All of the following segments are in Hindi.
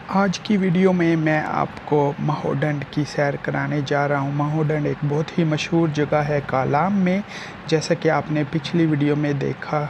आज की वीडियो में मैं आपको महोडंड की सैर कराने जा रहा हूँ। महोडंड एक बहुत ही मशहूर जगह है कालाम में। जैसा कि आपने पिछली वीडियो में देखा,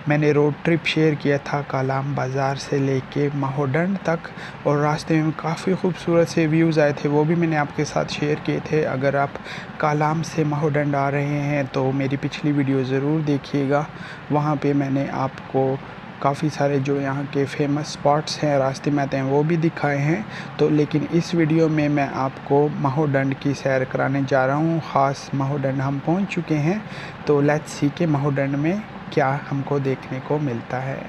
मैंने रोड ट्रिप शेयर किया था कालाम बाज़ार से लेके महोडंड तक, और रास्ते में काफ़ी खूबसूरत से व्यूज़ आए थे, वो भी मैंने आपके साथ शेयर किए थे। अगर आप कालाम से महोडंड आ रहे हैं तो मेरी पिछली वीडियो ज़रूर देखिएगा। वहाँ पे मैंने आपको काफ़ी सारे जो यहाँ के फेमस स्पॉट्स हैं रास्ते में आते हैं वो भी दिखाए हैं। तो लेकिन इस वीडियो में मैं आपको महोडंड की सैर कराने जा रहा हूँ। ख़ास महोडंड हम पहुँच चुके हैं, तो लेट्स सी के महोडंड में क्या हमको देखने को मिलता है।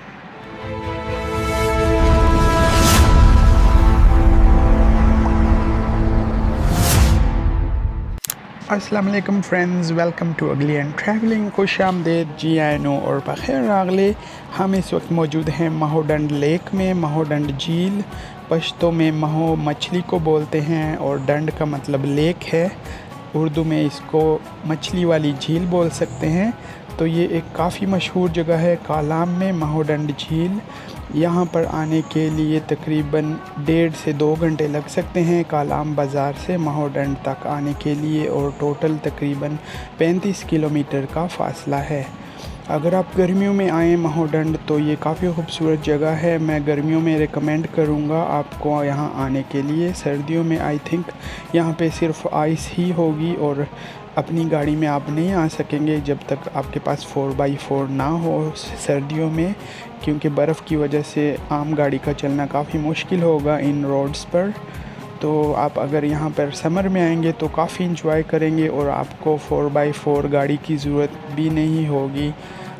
अस्सलाम वालेकुम फ्रेंड्स, वेलकम टू अगली एंड ट्रैवलिंग। खुश आमदेद, जी आए नो और बखैर आगले। हम इस वक्त मौजूद हैं महोडंड लेक में। महोडंड झील पश्तो में महो मछली को बोलते हैं और डंड का मतलब लेक है। उर्दू में इसको मछली वाली झील बोल सकते हैं। तो ये एक काफ़ी मशहूर जगह है कालाम में, महोडंड झील। यहाँ पर आने के लिए तकरीबन 1.5 से 2 घंटे लग सकते हैं कालाम बाज़ार से महोडंड तक आने के लिए, और टोटल तकरीबन 35 किलोमीटर का फ़ासला है। अगर आप गर्मियों में आएँ महोडंड तो ये काफ़ी खूबसूरत जगह है। मैं गर्मियों में रिकमेंड करूँगा आपको यहाँ आने के लिए। सर्दियों में आई थिंक यहाँ पे सिर्फ आइस ही होगी और अपनी गाड़ी में आप नहीं आ सकेंगे जब तक आपके पास 4x4 ना हो सर्दियों में, क्योंकि बर्फ़ की वजह से आम गाड़ी का चलना काफ़ी मुश्किल होगा इन रोड्स पर। तो आप अगर यहाँ पर समर में आएंगे तो काफ़ी इंजॉय करेंगे और आपको 4x4 गाड़ी की ज़रूरत भी नहीं होगी।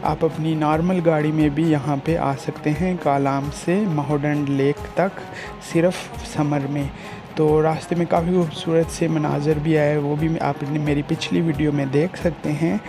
आप अपनी नॉर्मल गाड़ी में भी यहाँ पे आ सकते हैं कालाम से महोडंड लेक तक सिर्फ समर में। तो रास्ते में काफ़ी खूबसूरत से मनाज़र भी आए, वो भी आपने मेरी पिछली वीडियो में देख सकते हैं।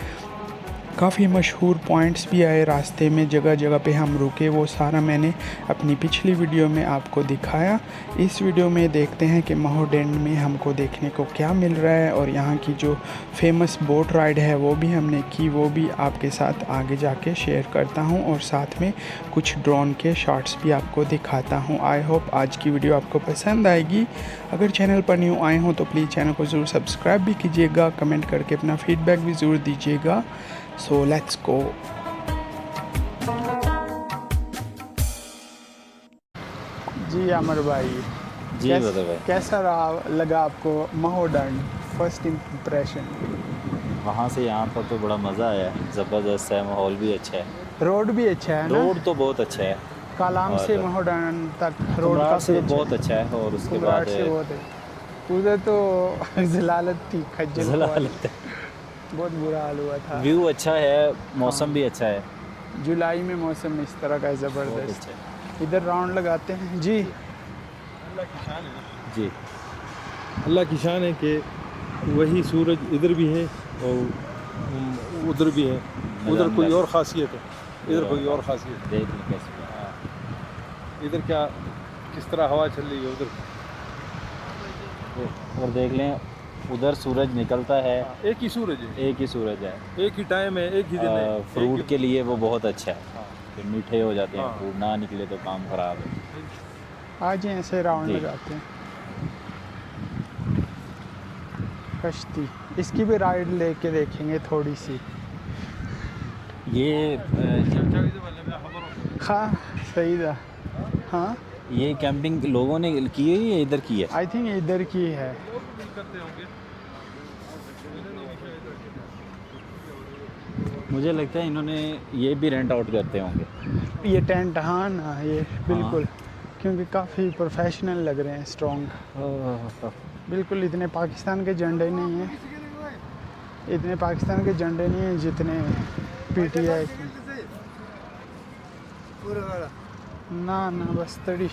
काफ़ी मशहूर पॉइंट्स भी आए रास्ते में, जगह जगह पे हम रुके, वो सारा मैंने अपनी पिछली वीडियो में आपको दिखाया। इस वीडियो में देखते हैं कि महोडंड में हमको देखने को क्या मिल रहा है, और यहाँ की जो फेमस बोट राइड है वो भी हमने की, वो भी आपके साथ आगे जाके शेयर करता हूँ, और साथ में कुछ ड्रोन के शॉट्स भी आपको दिखाता हूँ। आई होप आज की वीडियो आपको पसंद आएगी। अगर चैनल पर न्यू आए हों तो प्लीज़ चैनल को ज़रूर सब्सक्राइब भी कीजिएगा, कमेंट करके अपना फीडबैक भी ज़रूर दीजिएगा। So let's go. जी अमर भाई, जी बता भाई, कैसा लगा आपको महोडंड, फर्स्ट इम्प्रेशन? वहाँ से यहाँ पर तो बड़ा मज़ा आया, ज़बरदस्त है, माहौल भी अच्छा है, रोड भी अच्छा है ना? रोड तो बहुत अच्छा है। कालाम से और महोडंड तक रोड कुमरार से काफ़ी तो अच्छा बहुत है। अच्छा है, और उसके बाद कुमराट से बहुत है, उधर तो ज़लालत थी, खज्जल खुआरी, ज़लालत है। बहुत बुरा हाल हुआ था। व्यू अच्छा है, हाँ, मौसम भी अच्छा है, जुलाई में मौसम इस तरह का है, बहुत ज़बरदस्त। अच्छा है। इधर राउंड लगाते हैं जी। अल्लाह की शान है ना, जी, अल्लाह की शान है कि वही सूरज इधर भी है और उधर भी है। उधर नज़ारा कोई लग और ख़ासियत है, इधर कोई और रहा ख़ासियत देख लें कैसे। है। इधर क्या किस तरह हवा चल रही है उधर। और देख लें उधर सूरज निकलता है, हाँ, एक ही सूरज है, एक ही सूरज है। एक ही टाइम है, एक ही दिन है, एक फ्रूट ही। के लिए वो बहुत अच्छा है, हाँ फिर मीठे हो जाते हैं, हाँ फ्रूट ना निकले तो काम ख़राब है। आज ऐसे राउंड जी, लगाते हैं। कश्ती, इसकी भी राइड लेके देखेंगे थोड़ी सी। ये हाँ सही था। हाँ, ये कैंपिंग लोगों ने की है या इधर की है? आई थिंक इधर की है। मुझे लगता है इन्होंने ये भी रेंट आउट करते होंगे। ये टेंट, हाँ ना, ये हाँ, बिल्कुल, क्योंकि काफ़ी प्रोफेशनल लग रहे हैं, स्ट्रॉन्ग। बिल्कुल इतने पाकिस्तान के झंडे नहीं हैं, इतने पाकिस्तान के झंडे नहीं हैं जितने पीटीआई के। ना ना, बस तड़िश।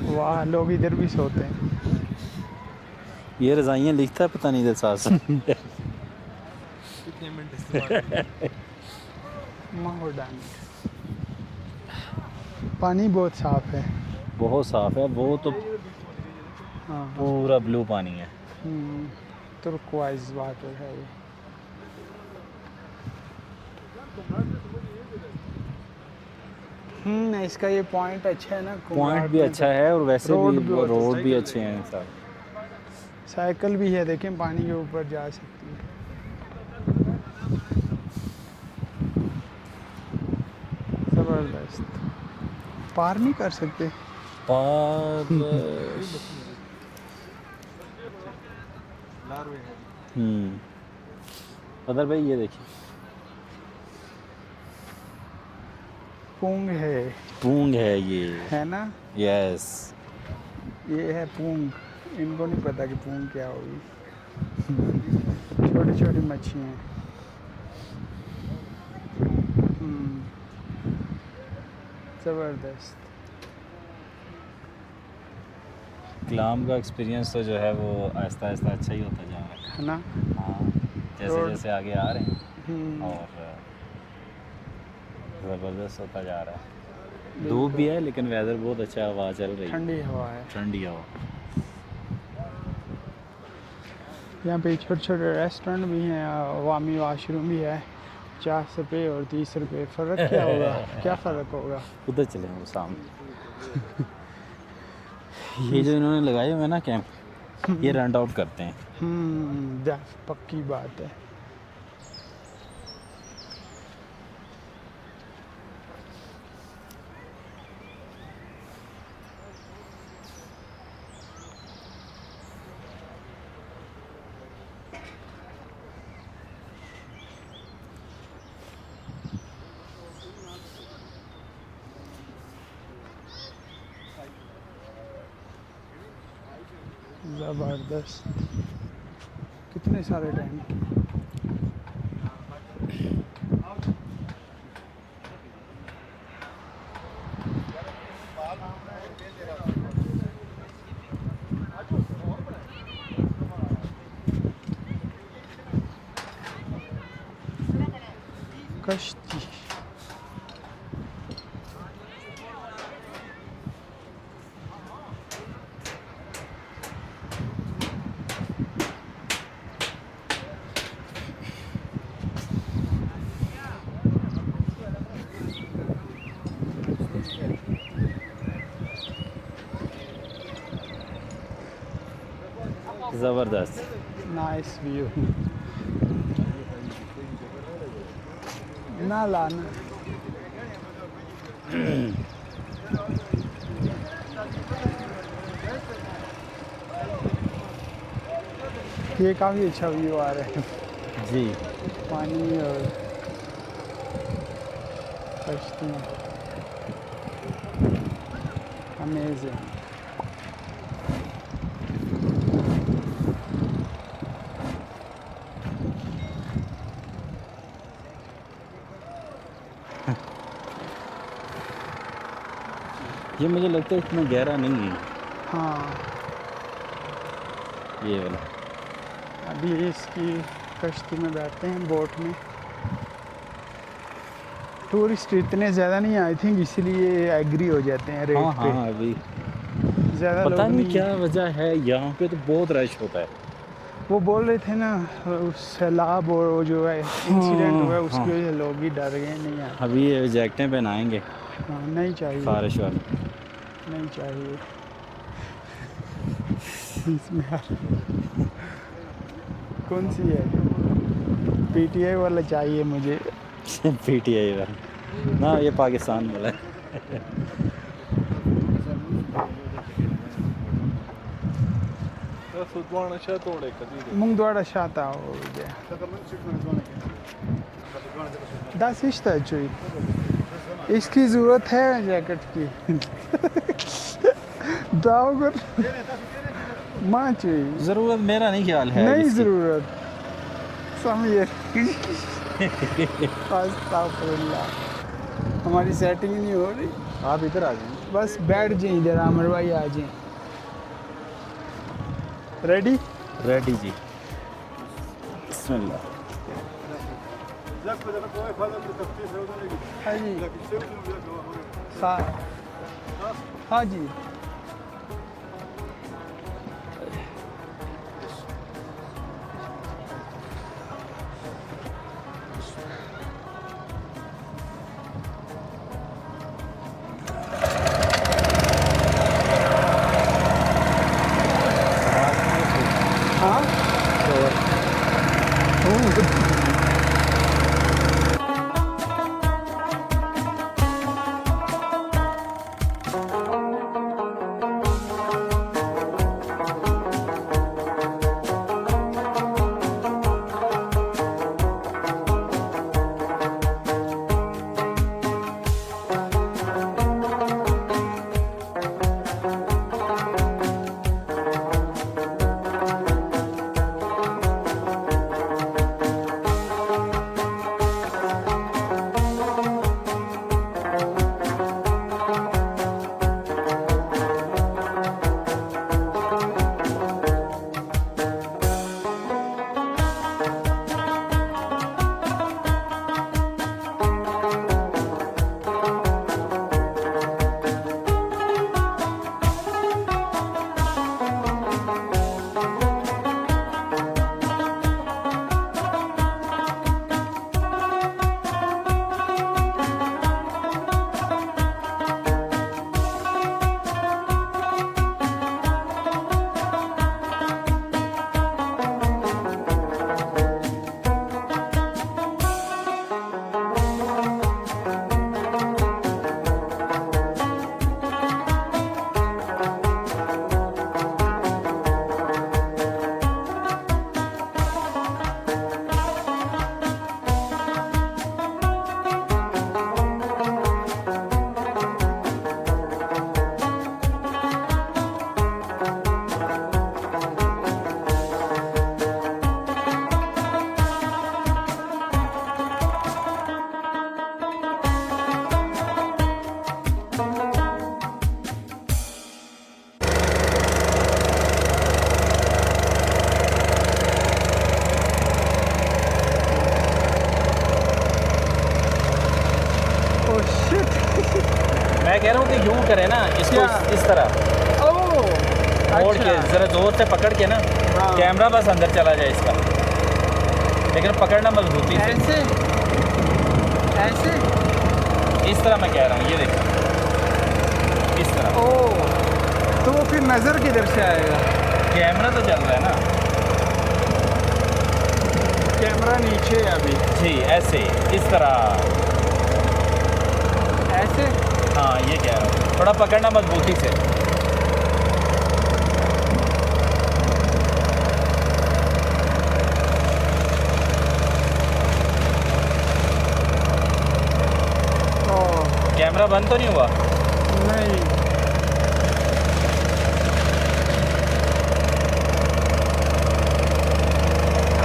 वाह, लोग इधर भी सोते हैं। ये रज़ाइयाँ लिखता है पता नहीं इधर साथ साथ। कितने मिनट इस्तेमाल महोडंड, पानी बहुत साफ है। बहुत साफ़ है, वो तो हाँ, पूरा ब्लू पानी है। तुर्कवाइज वाटर है ये। इसका ये पॉइंट अच्छा है ना, पॉइंट भी अच्छा है और वैसे रोड भी भी वो बहुत रोड भी अच्छे हैं सब। साइकिल भी है, देखें पानी के ऊपर जा सकती है। ज़बरदस्त। पार नहीं कर सकते। पर अदर भाई ये देखिए पूंग है। पूंग है ये। है ना, यस। ये है पूंग। इनको नहीं पता कि पूंग क्या होगी। छोटी छोटी मच्छियाँ हैं। ज़बरदस्त। क्लाम का एक्सपीरियंस तो जो है वो आहिस्ता आहिस्ता अच्छा ही होता जा रहा है। है ना। हाँ, जैसे रोड। जैसे आगे आ रहे हैं और ज़बरदस्त होता जा रहा है। धूप भी है लेकिन वेदर बहुत अच्छा, हवा चल रही है, ठंडी हवा है। ठंडी हवा। यहाँ पे छोटे छोटे रेस्टोरेंट भी हैं, अवामी वाशरूम भी है। 50 रुपये और 30 रुपये, फ़र्क क्या होगा? क्या फ़र्क होगा? उधर चले हैं वो सामने। ये जो इन्होंने लगाए हुए हैं ना कैंप, ये रेंट आउट करते हैं। पक्की बात है। ज़बरदस्त। कितने सारे टेंट। कश्ती। ज़बरदस्त। Nice view. ना लाना। ये काफ़ी अच्छा व्यू आ रहा है। जी। पानी और कश्ती। अमेजिंग। ये मुझे लगता है इतना गहरा नहीं है हाँ, ये वाला। अभी इसकी कश्ती में बैठते हैं, बोट में। टूरिस्ट इतने ज़्यादा नहीं, आई थिंक इसलिए एग्री हो जाते हैं रेट हाँ पे। हाँ, अभी ज़्यादा पता लोग नहीं क्या वजह है, यहाँ पे तो बहुत रश होता है। वो बोल रहे थे ना, उस सैलाब और वो जो है इंसिडेंट हुआ है, उसकी हाँ। वजह से लोग ही डर गए। नहीं यार। अभी ये जैकेटें पहनाएंगे हाँ, नहीं चाहिए। बारिश वाली। नहीं चाहिए इसमें यार। कौन सी है? पीटीआई वाला चाहिए मुझे। पीटीआई वाला ना, ये पाकिस्तान वाला है। Mungdwara Shata over there. Das ist actually. इसकी ज़रूरत है जैकेट की। दावगर माँ चाहिए। ज़रूरत मेरा नहीं ख्याल है नहीं इसकी। ज़रूरत समझिए। अस्तगफुरुल्लाह। हमारी सेटिंग नहीं हो रही। आप इधर आ जाइए। बस बैठ जाइए इधर, आमिर भाई आ जाइए। रेडी? रेडी जी। बिस्मिल्लाह। हाँ जी। हाँ जी। मैं कह रहा हूँ कि यूँ करें ना इसको क्या? इस तरह ओह मोड़ के ज़रा ज़ोर से पकड़ के ना हाँ। कैमरा बस अंदर चला जाए इसका, लेकिन पकड़ना मजबूती से। ऐसे ऐसे इस तरह मैं कह रहा हूँ, ये देखो इस तरह। ओह, तो वो फिर नज़र किधर से आएगा? कैमरा तो चल रहा है ना। कैमरा नीचे है अभी। जी ऐसे इस तरह। ऐसे हाँ ये कह रहा हूँ, थोड़ा पकड़ना मजबूती से। ओह कैमरा बंद तो नहीं हुआ? नहीं,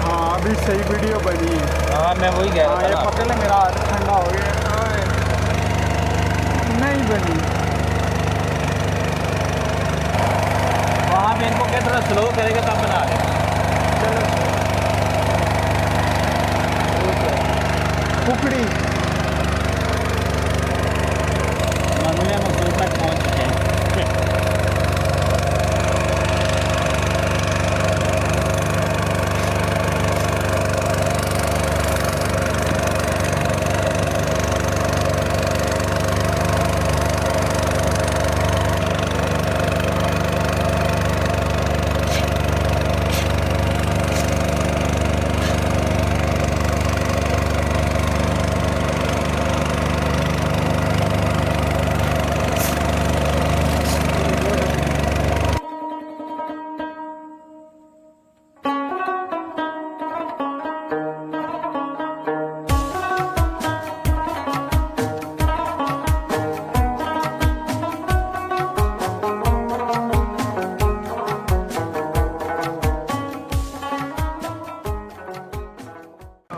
हाँ अभी सही वीडियो बनी है। हाँ मैं वही कह हाँ रहा ये था ना। पकड़ ले, मेरा हाथ ठंडा हो गया। नहीं बनी। वहाँ पे इनको क्या थोड़ा स्लो करेगा तब बना रहे। चलो कुकड़ी मंगले मकसूद तक पहुँच चुके हैं।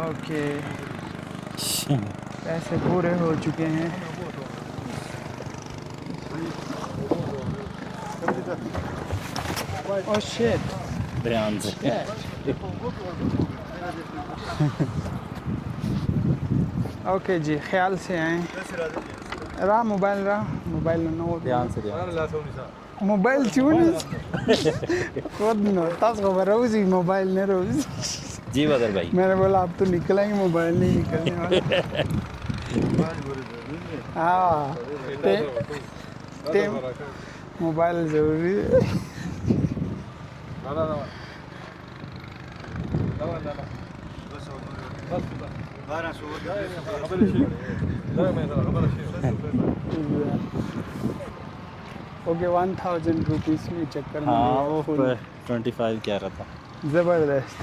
ओके, पैसे पूरे हो चुके हैं। ओह शिट, ध्यान से। ओके जी, ख्याल से आए। रहा मोबाइल नो ध्यान से ध्यान। मोबाइल चून खुद नो तास खबर रोजी मोबाइल ने रोज। जी बदर भाई। मैंने बोला अब तो निकला ही, मोबाइल नहीं निकलने वाला। हाँ ते मोबाइल जरूरी है। ओके 1000 रुपीज़ में चक्कर में हाँ गया वो full। 25 कह रहा था। ज़बरदस्त।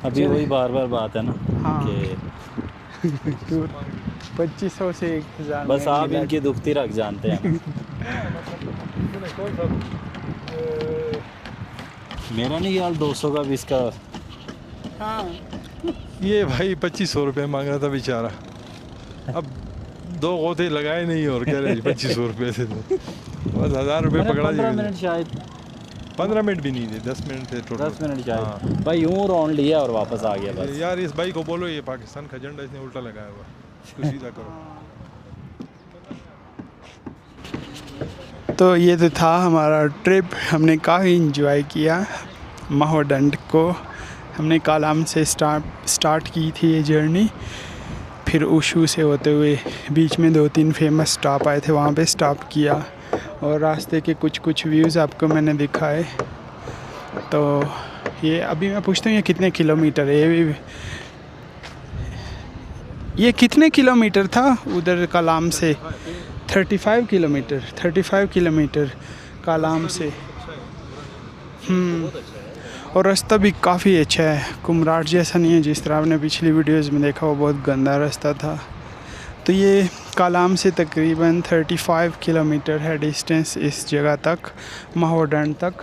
अभी वही बार बार बात है ना हाँ। कि 2500 से 1000 बस में आप मिला। इनकी दुखती रख जानते हैं ना। मेरा नहीं यार 200 का भी इसका। हाँ ये भाई 2500 रुपये मांग रहा था बेचारा। अब 2 गोते लगाए नहीं और कह रहे 2500 रुपये से तो बस 1000 रुपये मैंने पकड़ा 15 मिनट जी। शायद 15 मिनट भी नहीं थे, 10 मिनट थे टोटल। 10 मिनट हाँ। शायद भाई यूँ राउंड लिया और वापस आ गया बस। यार इस भाई को बोलो ये पाकिस्तान का झंडा इसने उल्टा लगाया हुआ, इसको सीधा करो। तो ये तो था हमारा ट्रिप। हमने काफ़ी इंजॉय किया। माहोडंड को हमने कालाम से स्टार्ट की थी ये जर्नी, फिर उशू से होते हुए बीच में 2-3 फेमस स्टॉप आए थे, वहाँ पे स्टॉप किया और रास्ते के कुछ व्यूज़ आपको मैंने दिखाए। तो ये अभी मैं पूछता हूँ ये कितने किलोमीटर है? ये कितने किलोमीटर था उधर कालाम से? 35 किलोमीटर कालाम से। और रास्ता भी काफ़ी अच्छा है, कुमराट जैसा नहीं है जिस तरह आपने पिछली वीडियोस में देखा, वो बहुत गंदा रास्ता था। तो ये कालाम से तकरीबन 35 किलोमीटर है डिस्टेंस इस जगह तक, माहोडंड तक।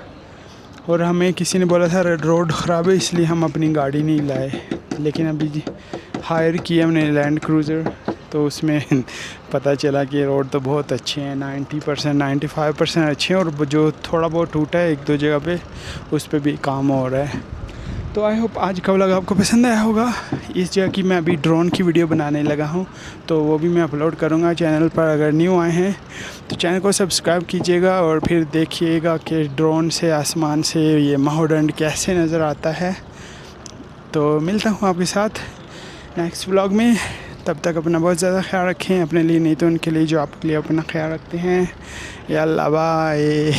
और हमें किसी ने बोला था रोड ख़राब है इसलिए हम अपनी गाड़ी नहीं लाए, लेकिन अभी हायर किया हमने लैंड क्रूज़र, तो उसमें पता चला कि रोड तो बहुत अच्छे हैं, 90% 95% अच्छे हैं, और जो थोड़ा बहुत टूटा है 1-2 जगह पे उस पे भी काम हो रहा है। तो आई होप आज का व्लॉग आपको पसंद आया होगा। इस जगह की मैं अभी ड्रोन की वीडियो बनाने लगा हूँ, तो वो भी मैं अपलोड करूँगा चैनल पर। अगर न्यू आए हैं तो चैनल को सब्सक्राइब कीजिएगा और फिर देखिएगा कि ड्रोन से आसमान से ये माहौडंड कैसे नज़र आता है। तो मिलता हूँ आपके साथ नेक्स्ट व्लॉग में। तब तक अपना बहुत ज़्यादा ख्याल रखें, अपने लिए नहीं तो उनके लिए जो आपके लिए अपना ख्याल रखते हैं। यल्ला बाय।